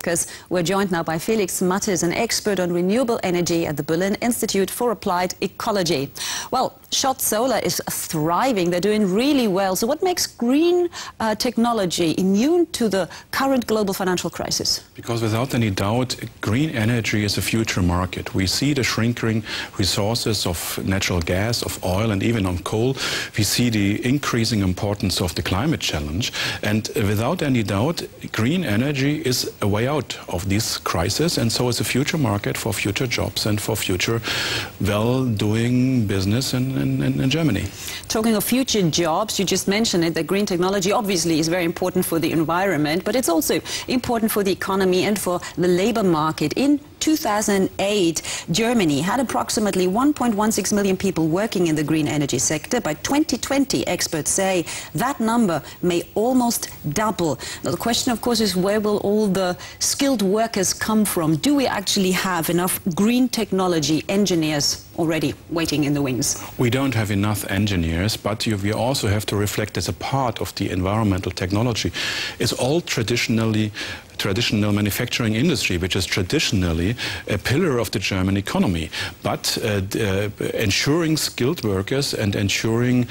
Because we're joined now by Felix Mattes, an expert on renewable energy at the Berlin Institute for Applied Ecology. Well, Schott Solar is thriving. They're doing really well. So what makes green technology immune to the current global financial crisis? Because without any doubt, green energy is a future market. We see the shrinking resources of natural gas, of oil, and even of coal. We see the increasing importance of the climate challenge. And without any doubt, green energy is a way out of this crisis. And so it's a future market for future jobs and for future well-doing business in Germany. Talking of future jobs, you just mentioned it, that green technology obviously is very important for the environment, but it's also important for the economy and for the labor market. In 2008, Germany had approximately 1.16 million people working in the green energy sector. By 2020, experts say that number may almost double. Now, the question, of course, is where will all the skilled workers come from? Do we actually have enough green technology engineers already waiting in the wings? We don't have enough engineers, but we also have to reflect as a part of the environmental technology. It's all traditional manufacturing industry, which is traditionally a pillar of the German economy. But ensuring skilled workers and ensuring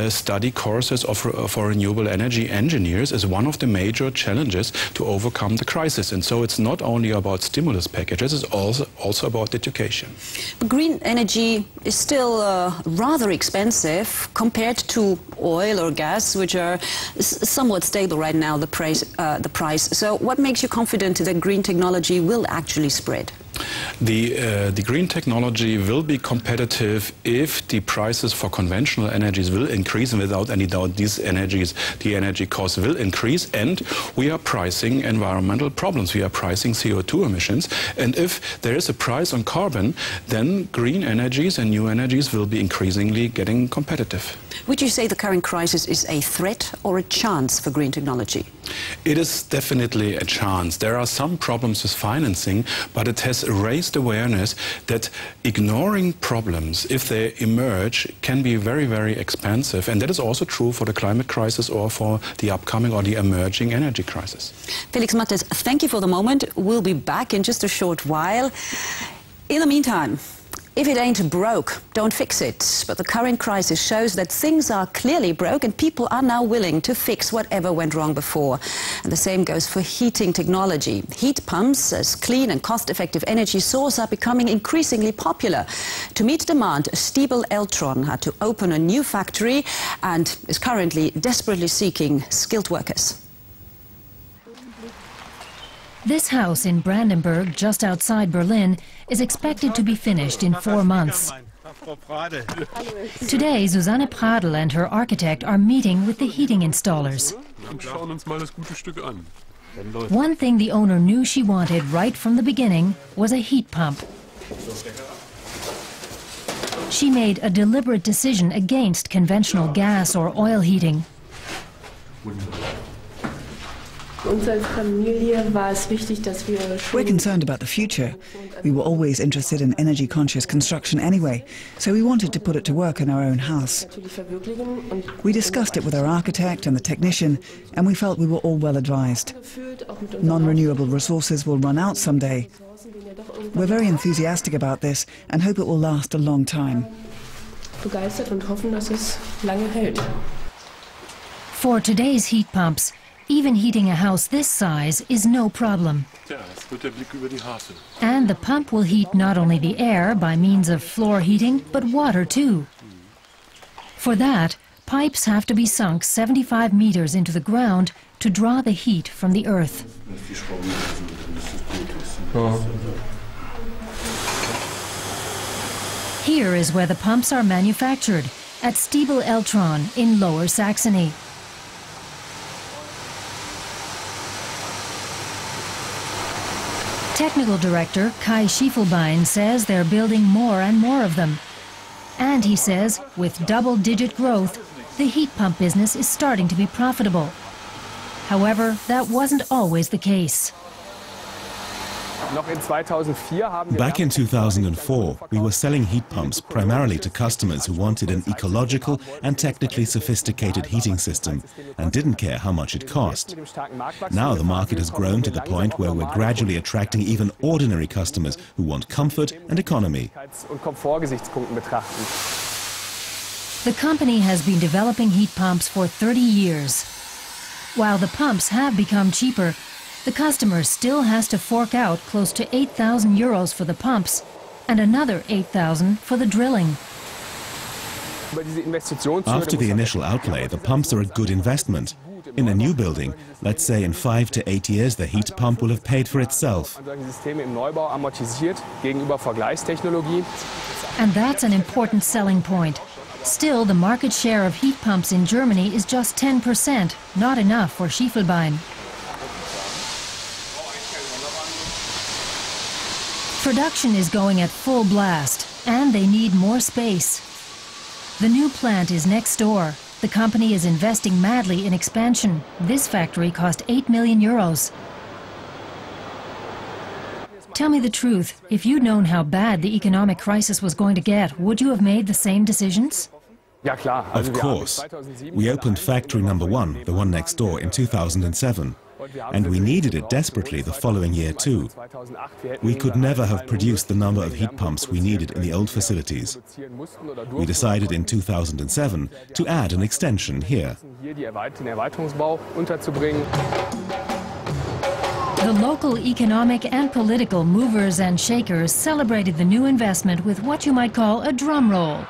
study courses for renewable energy engineers is one of the major challenges to overcome the crisis. And so it's not only about stimulus packages, it's also about education. But green energy is still rather expensive compared to oil or gas, which are somewhat stable right now, the price. So what makes you confident that green technology will actually spread? The green technology will be competitive if the prices for conventional energies will increase, and without any doubt these energies, the energy costs will increase, and we are pricing environmental problems. We are pricing CO2 emissions, and if there is a price on carbon, then green energies and new energies will be increasingly getting competitive. Would you say the current crisis is a threat or a chance for green technology? It is definitely a chance. There are some problems with financing, but it has raised awareness that ignoring problems, if they emerge, can be very, very expensive. And that is also true for the climate crisis or for the upcoming or the emerging energy crisis. Felix Mattes, thank you for the moment. We'll be back in just a short while. In the meantime, if it ain't broke, don't fix it. But the current crisis shows that things are clearly broke and people are now willing to fix whatever went wrong before. And the same goes for heating technology. Heat pumps as clean and cost-effective energy source are becoming increasingly popular. To meet demand, Stiebel Eltron had to open a new factory and is currently desperately seeking skilled workers. This house in Brandenburg, just outside Berlin, is expected to be finished in 4 months. Today, Susanne Pradl and her architect are meeting with the heating installers. One thing the owner knew she wanted right from the beginning was a heat pump. She made a deliberate decision against conventional gas or oil heating. We're concerned about the future. We were always interested in energy-conscious construction anyway, so we wanted to put it to work in our own house. We discussed it with our architect and the technician, and we felt we were all well advised. Non-renewable resources will run out someday. We're very enthusiastic about this and hope it will last a long time. For today's heat pumps, even heating a house this size is no problem. And the pump will heat not only the air by means of floor heating, but water too. For that, pipes have to be sunk 75 meters into the ground to draw the heat from the earth. Here is where the pumps are manufactured, at Stiebel Eltron in Lower Saxony. Technical director Kai Schiefelbein says they're building more and more of them. And he says, with double-digit growth, the heat pump business is starting to be profitable. However, that wasn't always the case. Back in 2004, we were selling heat pumps primarily to customers who wanted an ecological and technically sophisticated heating system and didn't care how much it cost. Now the market has grown to the point where we're gradually attracting even ordinary customers who want comfort and economy. The company has been developing heat pumps for 30 years. While the pumps have become cheaper, the customer still has to fork out close to 8,000 euros for the pumps and another 8,000 for the drilling. After the initial outlay, the pumps are a good investment. In a new building, let's say in 5 to 8 years, the heat pump will have paid for itself. And that's an important selling point. Still, the market share of heat pumps in Germany is just 10%, not enough for Schiefelbein. Production is going at full blast, and they need more space. The new plant is next door. The company is investing madly in expansion. This factory cost 8 million euros. Tell me the truth, if you'd known how bad the economic crisis was going to get, would you have made the same decisions? Of course. We opened factory number 1, the one next door, in 2007. And we needed it desperately the following year too. We could never have produced the number of heat pumps we needed in the old facilities. We decided in 2007 to add an extension here. The local economic and political movers and shakers celebrated the new investment with what you might call a drum roll.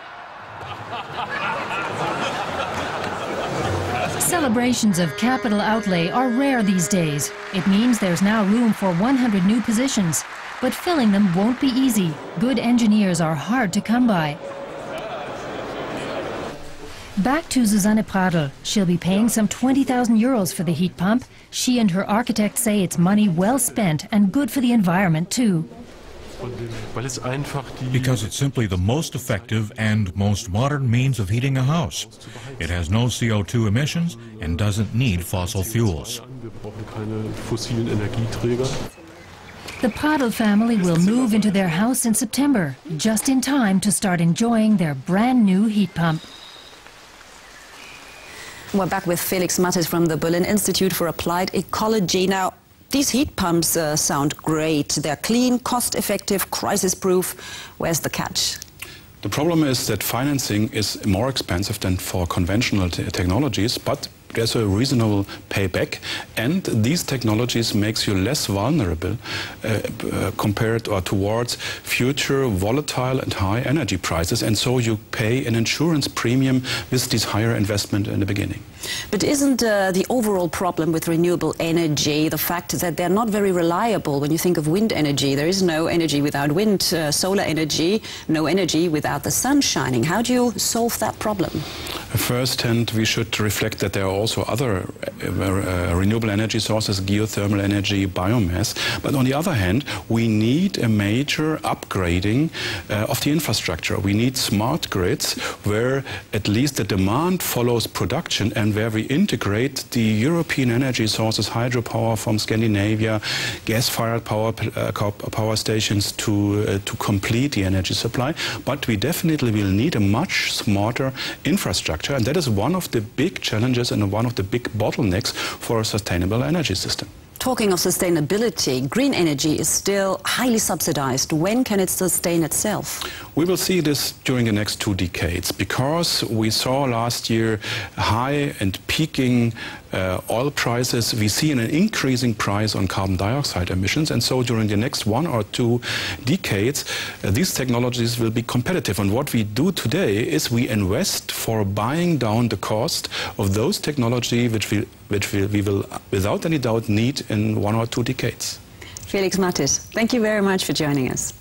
Celebrations of capital outlay are rare these days. It means there's now room for 100 new positions, but filling them won't be easy. Good engineers are hard to come by. Back to Susanne Pradl. She'll be paying some 20,000 euros for the heat pump. She and her architect say it's money well spent and good for the environment too. Because it's simply the most effective and most modern means of heating a house. It has no CO2 emissions and doesn't need fossil fuels. The Pradl family will move into their house in September, just in time to start enjoying their brand new heat pump. We're back with Felix Mattes from the Berlin Institute for Applied Ecology. Now, these heat pumps sound great. They're clean, cost-effective, crisis-proof. Where's the catch? The problem is that financing is more expensive than for conventional technologies, but there's a reasonable payback, and these technologies makes you less vulnerable compared or towards future volatile and high energy prices, and so you pay an insurance premium with this higher investment in the beginning. But isn't the overall problem with renewable energy the fact that they're not very reliable? When you think of wind energy, there is no energy without wind, solar energy, no energy without the sun shining. How do you solve that problem? First hand, we should reflect that there are also other renewable energy sources, geothermal energy, biomass. But on the other hand, we need a major upgrading of the infrastructure. We need smart grids where at least the demand follows production and where we integrate the European energy sources, hydropower from Scandinavia, gas-fired power stations to complete the energy supply. But we definitely will need a much smarter infrastructure, and that is one of the big challenges and one of the big bottlenecks for a sustainable energy system. Talking of sustainability, green energy is still highly subsidized. When can it sustain itself? We will see this during the next 2 decades, because we saw last year high and peaking oil prices. We see an increasing price on carbon dioxide emissions, and so during the next 1 or 2 decades, these technologies will be competitive. And what we do today is we invest for buying down the cost of those technologies which we will without any doubt need in 1 or 2 decades. Felix Mattes, thank you very much for joining us.